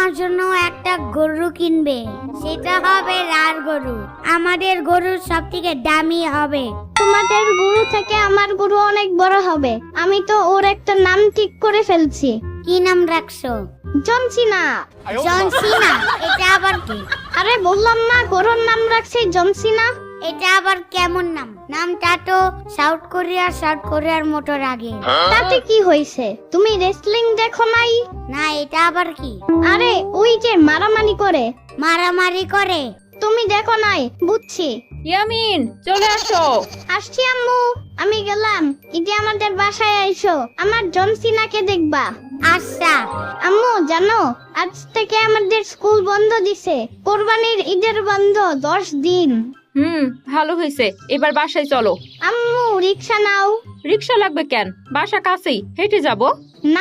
আমার জন্য একটা গরু কিনবে, সেটা হবে রার গরু। আমাদের গরু সব থেকে দামি হবে। তোমাদের গরু থেকে আমার গরু অনেক বড় হবে। আমি তো ওর একটা নাম ঠিক করে ফেলছি। কি নাম রাখছো? জনসিনা। জন সিনা? এটা আবার কি? আরে বললাম না, গরুর নাম রাখছি জনসিনা। এটা আবার কেমন নাম? নামটা তো সাউথ কোরিয়ার মতো আগে। তাতে কি হয়েছে? তুমি রেসলিং দেখো নাই? না, এটা আবার কি? আরে ওই যে মারামারি করে। মারামারি করে? তুমি দেখো নাই? বুঝছি। ইয়ামিন, চলে আসো। আসছি আম্মু, আমি গেলাম। ঈদে আমাদের বাসায় আইসো, আমার জনসিনাকে দেখবা। আচ্ছা। আম্মু জানো, আজ থেকে আমাদের স্কুল বন্ধ দিছে। কোরবানির ঈদের বন্ধ 10 দিন। ভালো হয়েছে। এবার বাসায় চলো। আম্মু রিক্সা নাও। রিক্সা লাগবে কেন? বাসা কাছেই, হেঁটে যাব।